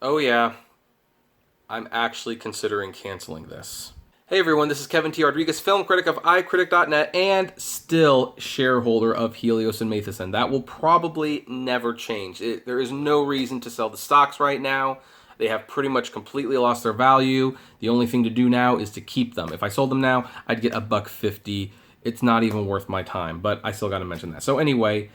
Oh yeah, I'm actually considering canceling this. Hey everyone, this is Kevin T. Rodriguez, film critic of iCritic.net and still shareholder of Helios and Matheson. That will probably never change. There is no reason to sell the stocks right now. They have pretty much completely lost their value. The only thing to do now is to keep them. If I sold them now, I'd get $1.50. It's not even worth my time, but I still got to mention that. So anyway,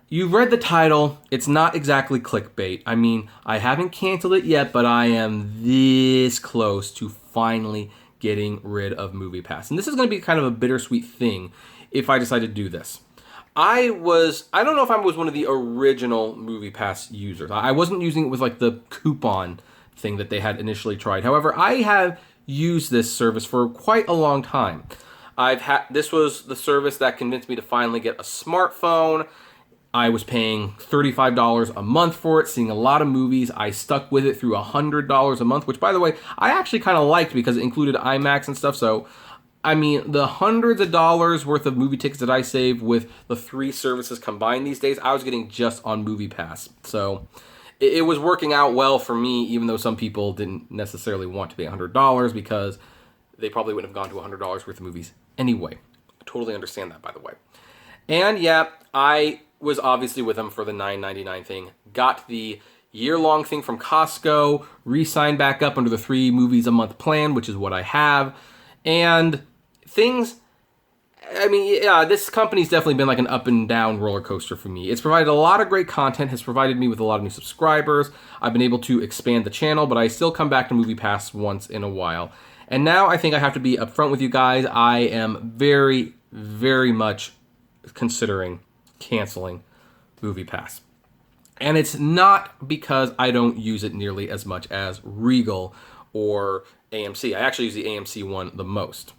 you've read the title. It's not exactly clickbait. I mean, I haven't canceled it yet, but I am this close to finally getting rid of MoviePass. And this is going to be kind of a bittersweet thing if I decide to do this. I don't know if I was one of the original MoviePass users. I wasn't using it with like the coupon thing that they had initially tried. However, I have used this service for quite a long time. This was the service that convinced me to finally get a smartphone. I was paying $35 a month for it, seeing a lot of movies. I stuck with it through $100 a month, which, by the way, I actually kind of liked because it included IMAX and stuff. So, I mean, the hundreds of dollars worth of movie tickets that I saved with the 3 services combined these days, I was getting just on MoviePass. So, it was working out well for me, even though some people didn't necessarily want to pay $100 because they probably wouldn't have gone to $100 worth of movies anyway. I totally understand that, by the way. And yeah, I was obviously with them for the $9.99 thing. Got the year-long thing from Costco, re-signed back up under the 3 movies a month plan, which is what I have. And things, I mean, yeah, this company's definitely been like an up and down roller coaster for me. It's provided a lot of great content, has provided me with a lot of new subscribers. I've been able to expand the channel, but I still come back to MoviePass once in a while. And now I think I have to be upfront with you guys. I am very, very much considering canceling MoviePass. And it's not because I don't use it nearly as much as Regal or AMC. I actually use the AMC one the most.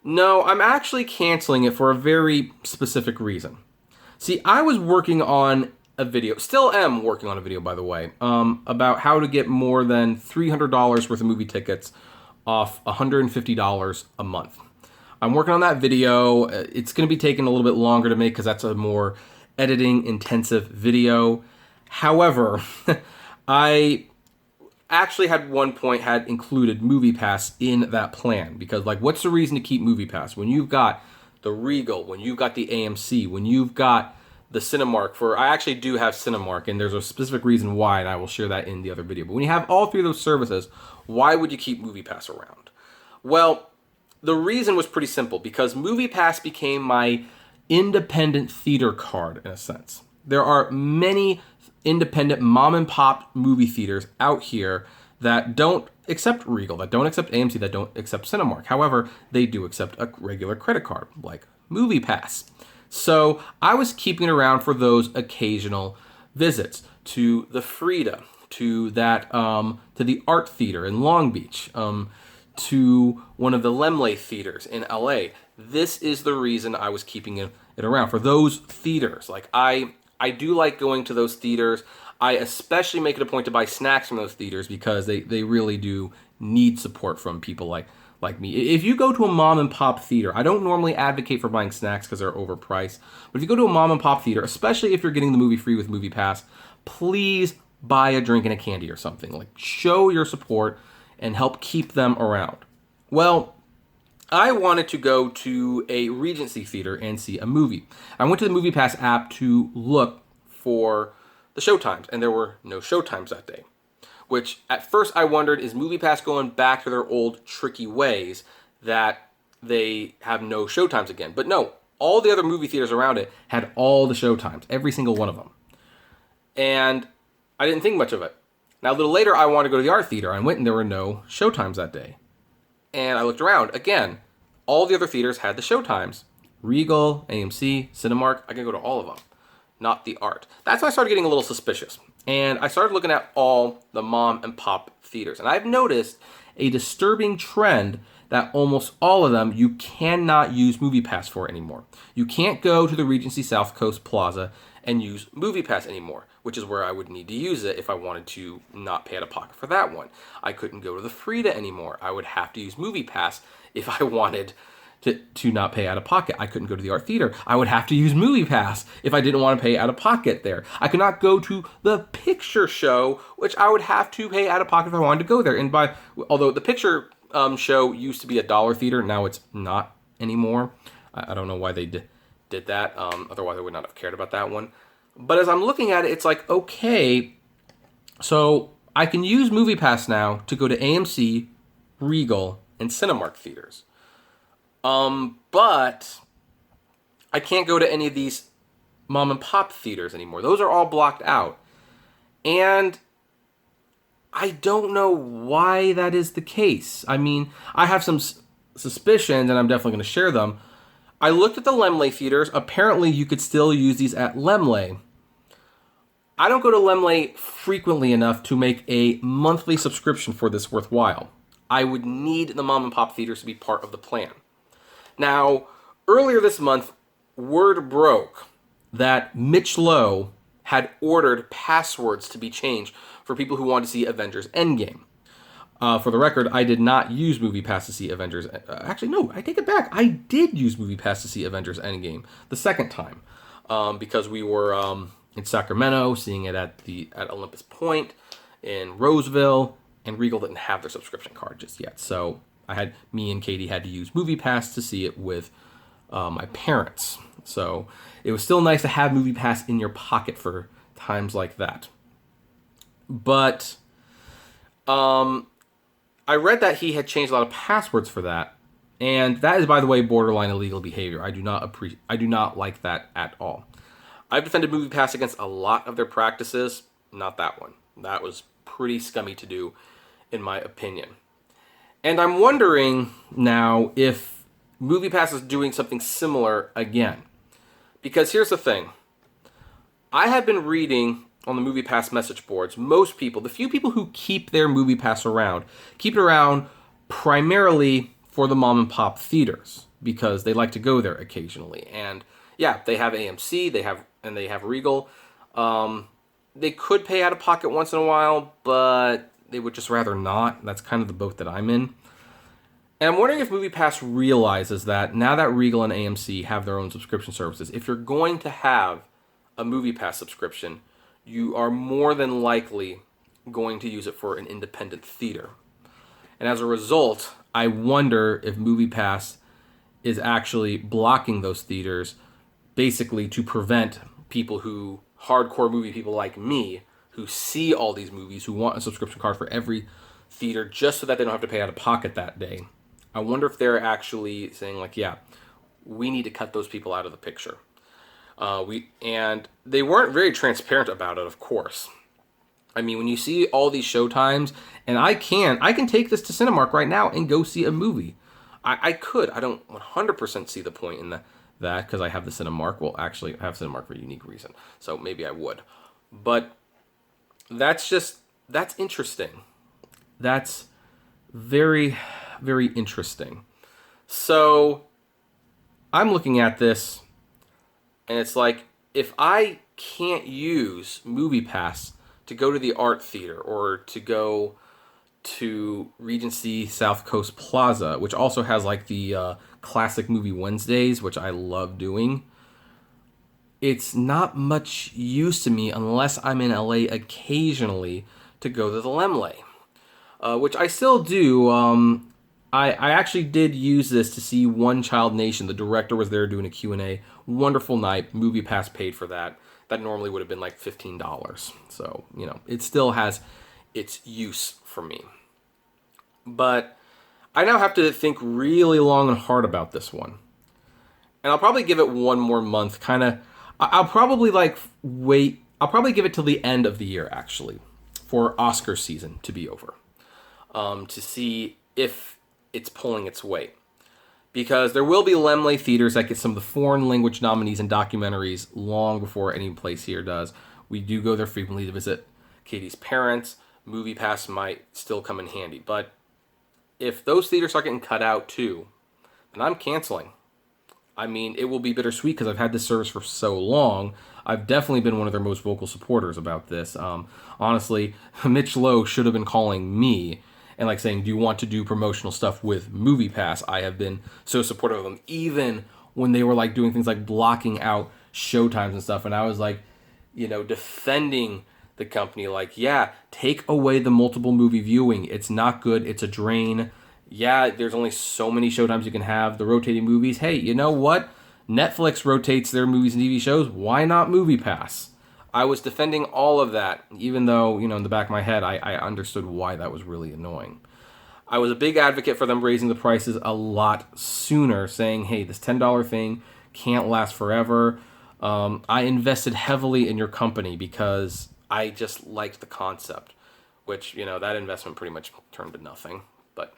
No, I'm actually canceling it for a very specific reason. See, I was working on a video, still am working on a video, by the way, about how to get more than $300 worth of movie tickets off $150 a month. I'm working on that video. It's going to be taking a little bit longer to make because that's a more editing intensive video. However, I actually had one point had included MoviePass in that plan because, like, what's the reason to keep MoviePass when you've got the Regal, when you've got the AMC, when you've got the Cinemark? I actually do have Cinemark, and there's a specific reason why, and I will share that in the other video. But when you have all 3 of those services, why would you keep MoviePass around? Well, the reason was pretty simple, because MoviePass became my independent theater card, in a sense. There are many independent mom-and-pop movie theaters out here that don't accept Regal, that don't accept AMC, that don't accept Cinemark. However, they do accept a regular credit card, like MoviePass. So I was keeping it around for those occasional visits to the Frida, to the Art Theater in Long Beach, to one of the Lemley theaters in LA. This is the reason I was keeping it around, for those theaters. Like, I do like going to those theaters. I especially make it a point to buy snacks from those theaters because they really do need support from people like me. If you go to a mom and pop theater, I don't normally advocate for buying snacks because they're overpriced. But if you go to a mom and pop theater, especially if you're getting the movie free with MoviePass, please buy a drink and a candy or something. Like, show your support and help keep them around. Well, I wanted to go to a Regency theater and see a movie. I went to the MoviePass app to look for the showtimes, and there were no showtimes that day. Which, at first I wondered, is MoviePass going back to their old tricky ways that they have no showtimes again? But no, all the other movie theaters around it had all the showtimes, every single one of them. And I didn't think much of it. Now, a little later, I wanted to go to the Art Theater. I went, and there were no showtimes that day. And I looked around. Again, all the other theaters had the showtimes. Regal, AMC, Cinemark, I can go to all of them, not the Art. That's when I started getting a little suspicious. And I started looking at all the mom and pop theaters. And I've noticed a disturbing trend that almost all of them you cannot use MoviePass for anymore. You can't go to the Regency South Coast Plaza and use MoviePass anymore, which is where I would need to use it if I wanted to not pay out of pocket for that one. I couldn't go to the Frida anymore. I would have to use MoviePass if I wanted to not pay out of pocket. I couldn't go to the art theater. I would have to use MoviePass if I didn't want to pay out of pocket there. I could not go to the picture show, which I would have to pay out of pocket if I wanted to go there. And although the picture show used to be a dollar theater, now it's not anymore. I don't know why they did that. Otherwise, I would not have cared about that one. But as I'm looking at it, it's like, okay, so I can use MoviePass now to go to AMC, Regal, and Cinemark theaters. But I can't go to any of these mom and pop theaters anymore. Those are all blocked out. And I don't know why that is the case. I mean, I have some suspicions, and I'm definitely going to share them. I looked at the Laemmle theaters. Apparently, you could still use these at Laemmle. I don't go to Laemmle frequently enough to make a monthly subscription for this worthwhile. I would need the mom and pop theaters to be part of the plan. Now, earlier this month, word broke that Mitch Lowe had ordered passwords to be changed for people who wanted to see Avengers Endgame. For the record, I did not use MoviePass to see Avengers... actually, no, I take it back. I did use MoviePass to see Avengers Endgame the second time because we were in Sacramento, seeing it at Olympus Point, in Roseville, and Regal didn't have their subscription card just yet. So me and Katie had to use MoviePass to see it with my parents. So it was still nice to have MoviePass in your pocket for times like that. But I read that he had changed a lot of passwords for that, and that is, by the way, borderline illegal behavior. I do not like that at all. I've defended MoviePass against a lot of their practices, not that one. That was pretty scummy to do, in my opinion. And I'm wondering now if MoviePass is doing something similar again. Because here's the thing. I have been reading on the MoviePass message boards, most people, the few people who keep their MoviePass around, keep it around primarily for the mom and pop theaters because they like to go there occasionally. And yeah, they have AMC, they have Regal. They could pay out of pocket once in a while, but they would just rather not. That's kind of the boat that I'm in. And I'm wondering if MoviePass realizes that now that Regal and AMC have their own subscription services, if you're going to have a MoviePass subscription, you are more than likely going to use it for an independent theater. And as a result, I wonder if MoviePass is actually blocking those theaters basically to prevent hardcore movie people like me, who see all these movies, who want a subscription card for every theater just so that they don't have to pay out of pocket that day. I wonder if they're actually saying, like, yeah, we need to cut those people out of the picture. And they weren't very transparent about it, of course. I mean, when you see all these showtimes, and I can take this to Cinemark right now and go see a movie. I could. I don't 100% see the point in that because I have the Cinemark. Well, actually, I have Cinemark for a unique reason, so maybe I would. But that's interesting. That's very, very interesting. So I'm looking at this, and it's like, if I can't use MoviePass to go to the art theater or to go to Regency South Coast Plaza, which also has like the classic movie Wednesdays, which I love doing, it's not much use to me unless I'm in LA occasionally to go to the Laemmle, which I still do. I actually did use this to see One Child Nation. The director was there doing a Q&A. Wonderful night. MoviePass paid for that. That normally would have been like $15. So, it still has its use for me. But I now have to think really long and hard about this one. And I'll probably give it one more month. I'll probably wait. I'll probably give it till the end of the year, actually, for Oscar season to be over. To see if it's pulling its weight. Because there will be Laemmle theaters that get some of the foreign language nominees and documentaries long before any place here does. We do go there frequently to visit Katie's parents. MoviePass might still come in handy. But if those theaters start getting cut out too, then I'm canceling. I mean, it will be bittersweet because I've had this service for so long. I've definitely been one of their most vocal supporters about this. Honestly, Mitch Lowe should have been calling me and like saying, do you want to do promotional stuff with MoviePass? I have been so supportive of them, even when they were like doing things like blocking out showtimes and stuff. And I was like, defending the company, like, yeah, take away the multiple movie viewing. It's not good. It's a drain. Yeah, there's only so many showtimes you can have. The rotating movies. Hey, you know what? Netflix rotates their movies and TV shows. Why not MoviePass? I was defending all of that, even though, in the back of my head, I understood why that was really annoying. I was a big advocate for them raising the prices a lot sooner, saying, hey, this $10 thing can't last forever. I invested heavily in your company because I just liked the concept, which, that investment pretty much turned to nothing. But,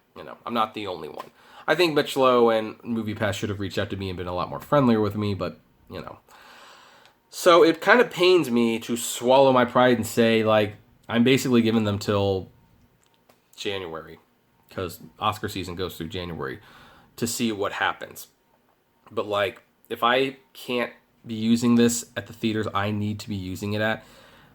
I'm not the only one. I think Mitch Lowe and MoviePass should have reached out to me and been a lot more friendlier with me, but, So it kind of pains me to swallow my pride and say, like, I'm basically giving them till January, because Oscar season goes through January, to see what happens. But, like, if I can't be using this at the theaters I need to be using it at,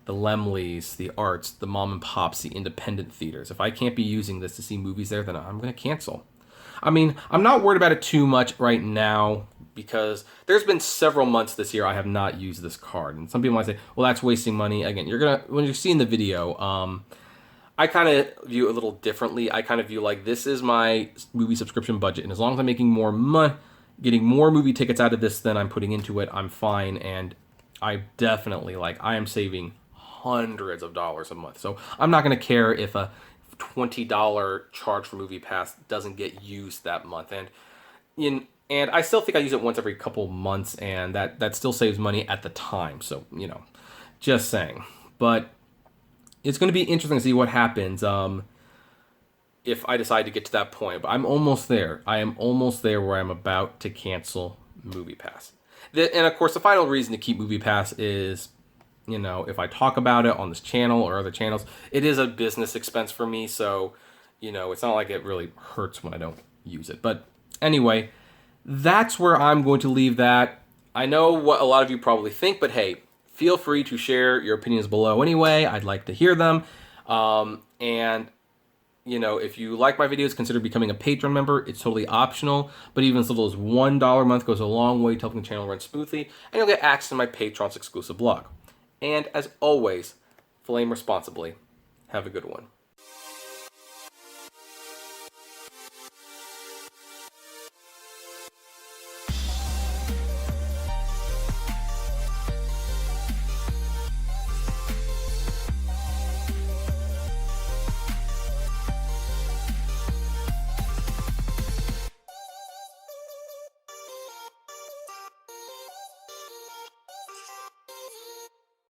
the Lemleys, the Arts, the mom and pops, the independent theaters, if I can't be using this to see movies there, then I'm going to cancel. I mean, I'm not worried about it too much right now because there's been several months this year I have not used this card. And some people might say, well, that's wasting money. Again, when you're seeing the video, I kind of view it a little differently. I kind of view like this is my movie subscription budget. And as long as I'm making more money, getting more movie tickets out of this than I'm putting into it, I'm fine. And I definitely, I am saving hundreds of dollars a month. So I'm not going to care if a $20 charge for MoviePass doesn't get used that month. And I still think I use it once every couple months, and that still saves money at the time. So, just saying. But it's going to be interesting to see what happens if I decide to get to that point. But I'm almost there. I am almost there where I'm about to cancel MoviePass. And, of course, the final reason to keep MoviePass is, if I talk about it on this channel or other channels, it is a business expense for me. So, it's not like it really hurts when I don't use it. But anyway, that's where I'm going to leave that. I know what a lot of you probably think, but hey, feel free to share your opinions below anyway. I'd like to hear them. And, if you like my videos, consider becoming a Patreon member. It's totally optional, but even as little as $1 a month goes a long way to helping the channel run smoothly, and you'll get access to my Patreon's exclusive blog. And as always, flame responsibly. Have a good one.